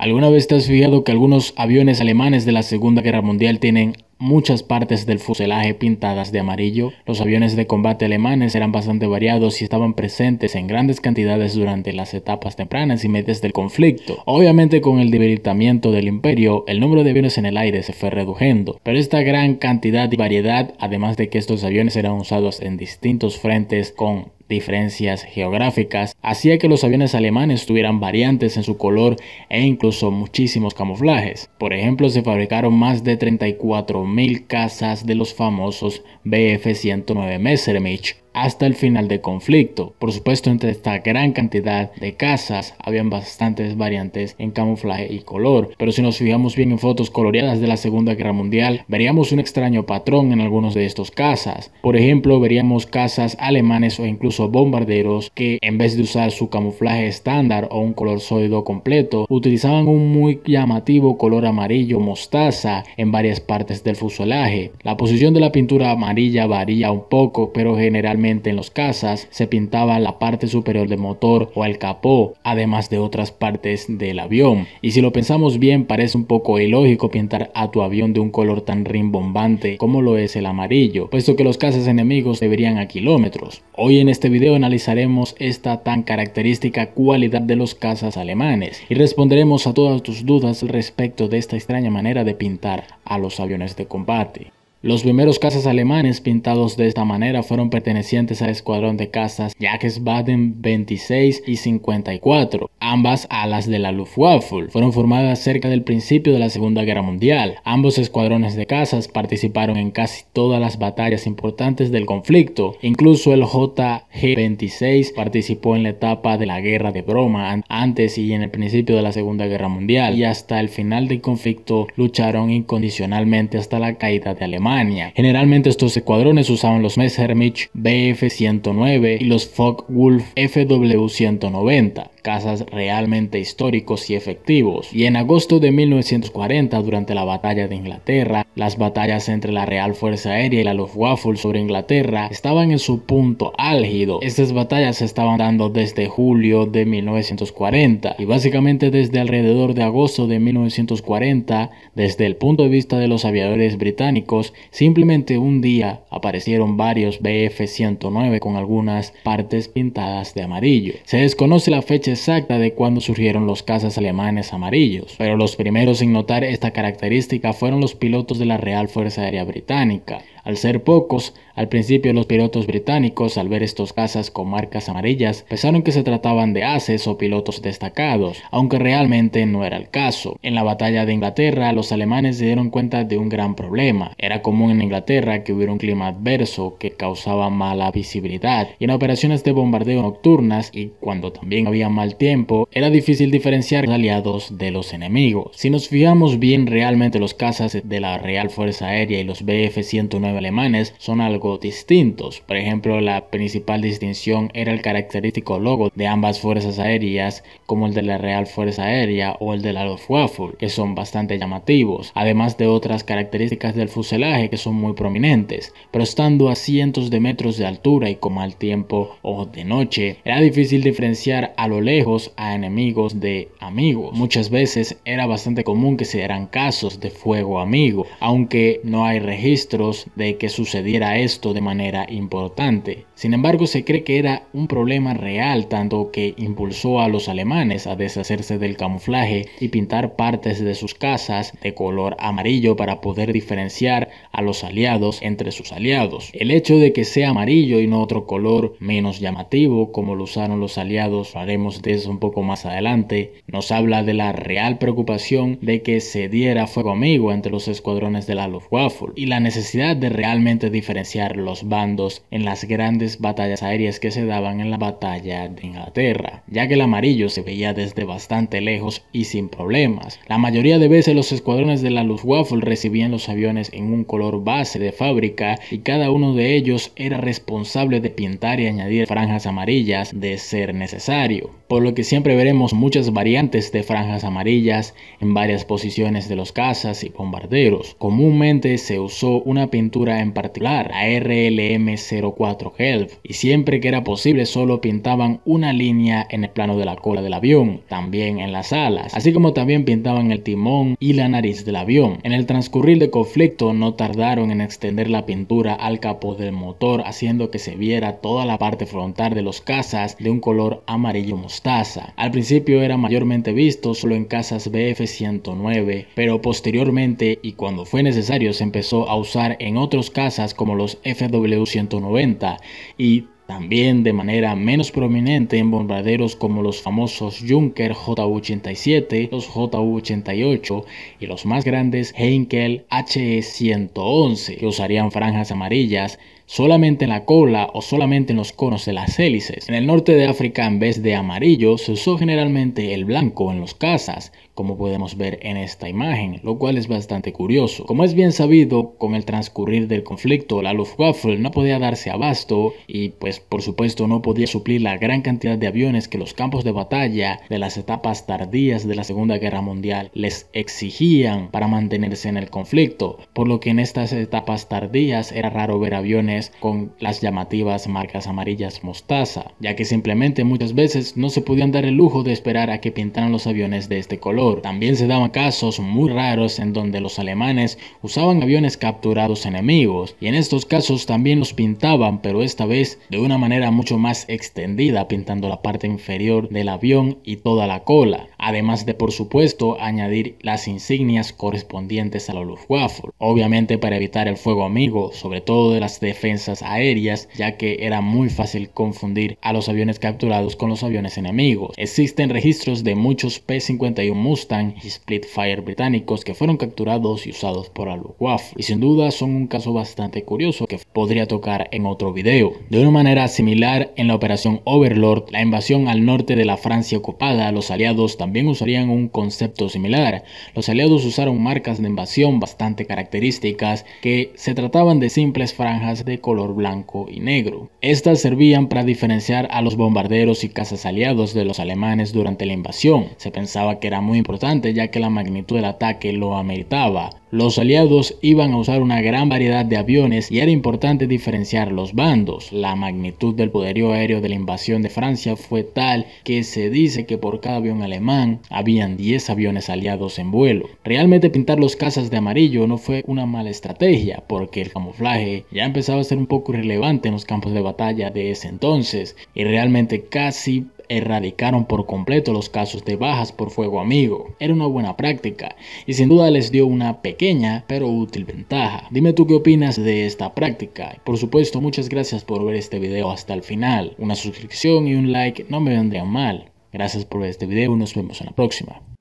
¿Alguna vez te has fijado que algunos aviones alemanes de la Segunda Guerra Mundial tienen muchas partes del fuselaje pintadas de amarillo? Los aviones de combate alemanes eran bastante variados y estaban presentes en grandes cantidades durante las etapas tempranas y medias del conflicto. Obviamente, con el debilitamiento del imperio, el número de aviones en el aire se fue reduciendo, pero esta gran cantidad y variedad, además de que estos aviones eran usados en distintos frentes con diferencias geográficas, hacía que los aviones alemanes tuvieran variantes en su color e incluso muchísimos camuflajes. Por ejemplo, se fabricaron más de 34.000 cazas de los famosos Bf-109 Messerschmitt hasta el final del conflicto. Por supuesto, entre esta gran cantidad de cazas habían bastantes variantes en camuflaje y color, pero si nos fijamos bien en fotos coloreadas de la Segunda Guerra Mundial, veríamos un extraño patrón en algunos de estos cazas. Por ejemplo, veríamos cazas alemanes o incluso bombarderos que, en vez de usar su camuflaje estándar o un color sólido completo, utilizaban un muy llamativo color amarillo mostaza en varias partes del fuselaje. La posición de la pintura amarilla varía un poco, pero generalmente en los cazas se pintaba la parte superior del motor o el capó, además de otras partes del avión. Y si lo pensamos bien, parece un poco ilógico pintar a tu avión de un color tan rimbombante como lo es el amarillo, puesto que los cazas enemigos se verían a kilómetros. Hoy en este video analizaremos esta tan característica cualidad de los cazas alemanes y responderemos a todas tus dudas respecto de esta extraña manera de pintar a los aviones de combate. Los primeros cazas alemanes pintados de esta manera fueron pertenecientes al escuadrón de cazas Jacques-Baden 26 y 54, ambas alas de la Luftwaffe. Fueron formadas cerca del principio de la Segunda Guerra Mundial. Ambos escuadrones de cazas participaron en casi todas las batallas importantes del conflicto. Incluso el JG-26 participó en la etapa de la Guerra de Broma antes y en el principio de la Segunda Guerra Mundial, y hasta el final del conflicto lucharon incondicionalmente hasta la caída de Alemania. Generalmente estos escuadrones usaban los Messerschmitt Bf-109 y los Focke-Wulf FW-190, cazas realmente históricos y efectivos. Y en agosto de 1940, durante la batalla de Inglaterra, las batallas entre la Real Fuerza Aérea y la Luftwaffe sobre Inglaterra estaban en su punto álgido. Estas batallas se estaban dando desde julio de 1940 y básicamente desde alrededor de agosto de 1940, desde el punto de vista de los aviadores británicos, simplemente un día aparecieron varios Bf-109 con algunas partes pintadas de amarillo. Se desconoce la fecha exacta de cuándo surgieron los cazas alemanes amarillos, pero los primeros en notar esta característica fueron los pilotos de la Real Fuerza Aérea Británica. Al ser pocos, al principio los pilotos británicos, al ver estos cazas con marcas amarillas, pensaron que se trataban de ases o pilotos destacados, aunque realmente no era el caso. En la batalla de Inglaterra, los alemanes se dieron cuenta de un gran problema. Era común en Inglaterra que hubiera un clima adverso que causaba mala visibilidad, y en operaciones de bombardeo nocturnas, y cuando también había mal tiempo, era difícil diferenciar los aliados de los enemigos. Si nos fijamos bien, realmente los cazas de la Real Fuerza Aérea y los Bf-109 alemanes son algo distintos. Por ejemplo, la principal distinción era el característico logo de ambas fuerzas aéreas, como el de la Real Fuerza Aérea o el de la Luftwaffe, que son bastante llamativos, además de otras características del fuselaje que son muy prominentes. Pero estando a cientos de metros de altura y con mal tiempo o de noche, era difícil diferenciar a lo lejos a enemigos de amigos. Muchas veces era bastante común que se dieran casos de fuego amigo, aunque no hay registros de que sucediera esto de manera importante. Sin embargo, se cree que era un problema real, tanto que impulsó a los alemanes a deshacerse del camuflaje y pintar partes de sus cazas de color amarillo para poder diferenciar a los aliados entre sus aliados. El hecho de que sea amarillo y no otro color menos llamativo como lo usaron los aliados, haremos de eso un poco más adelante, nos habla de la real preocupación de que se diera fuego amigo entre los escuadrones de la Luftwaffe y la necesidad de realmente diferenciar los bandos en las grandes batallas aéreas que se daban en la batalla de Inglaterra, ya que el amarillo se veía desde bastante lejos y sin problemas. La mayoría de veces los escuadrones de la Luftwaffe recibían los aviones en un color base de fábrica y cada uno de ellos era responsable de pintar y añadir franjas amarillas de ser necesario. por lo que siempre veremos muchas variantes de franjas amarillas en varias posiciones de los cazas y bombarderos. Comúnmente se usó una pintura en particular, la RLM04 Helv, y siempre que era posible solo pintaban una línea en el plano de la cola del avión, también en las alas, así como también pintaban el timón y la nariz del avión. En el transcurrir del conflicto no tardaron en extender la pintura al capó del motor, haciendo que se viera toda la parte frontal de los cazas de un color amarillo mostaza. Al principio era mayormente visto solo en cazas Bf-109, pero posteriormente y cuando fue necesario se empezó a usar en otros cazas como los FW-190 y también de manera menos prominente en bombarderos como los famosos Junker Ju-87, los Ju-88 y los más grandes Heinkel HE-111, que usarían franjas amarillas solamente en la cola o solamente en los conos de las hélices. En el norte de África, en vez de amarillo, se usó generalmente el blanco en los cazas, como podemos ver en esta imagen, lo cual es bastante curioso. Como es bien sabido, con el transcurrir del conflicto, la Luftwaffe no podía darse abasto y pues por supuesto no podía suplir la gran cantidad de aviones que los campos de batalla de las etapas tardías de la Segunda Guerra Mundial les exigían para mantenerse en el conflicto, por lo que en estas etapas tardías era raro ver aviones con las llamativas marcas amarillas mostaza, ya que simplemente muchas veces no se podían dar el lujo de esperar a que pintaran los aviones de este color. También se daban casos muy raros en donde los alemanes usaban aviones capturados enemigos y en estos casos también los pintaban, pero esta vez de una manera mucho más extendida, pintando la parte inferior del avión y toda la cola, además de por supuesto añadir las insignias correspondientes a la Luftwaffe, obviamente para evitar el fuego amigo, sobre todo de las defensas aéreas, ya que era muy fácil confundir a los aviones capturados con los aviones enemigos. Existen registros de muchos P-51 Mustang y Spitfire británicos que fueron capturados y usados por la Luftwaffe, y sin duda son un caso bastante curioso que podría tocar en otro video. De una manera similar, en la operación Overlord, la invasión al norte de la Francia ocupada, los aliados también usarían un concepto similar. Los aliados usaron marcas de invasión bastante características que se trataban de simples franjas de color blanco y negro. Estas servían para diferenciar a los bombarderos y cazas aliados de los alemanes durante la invasión. Se pensaba que era muy importante ya que la magnitud del ataque lo ameritaba. Los aliados iban a usar una gran variedad de aviones y era importante diferenciar los bandos. La magnitud del poderío aéreo de la invasión de Francia fue tal que se dice que por cada avión alemán habían 10 aviones aliados en vuelo. Realmente pintar los cazas de amarillo no fue una mala estrategia porque el camuflaje ya empezaba a ser un poco irrelevante en los campos de batalla de ese entonces y realmente casi erradicaron por completo los casos de bajas por fuego amigo. Era una buena práctica y sin duda les dio una pequeña pero útil ventaja. Dime tú qué opinas de esta práctica. Por supuesto, muchas gracias por ver este video hasta el final. Una suscripción y un like no me vendrían mal. Gracias por ver este video y nos vemos en la próxima.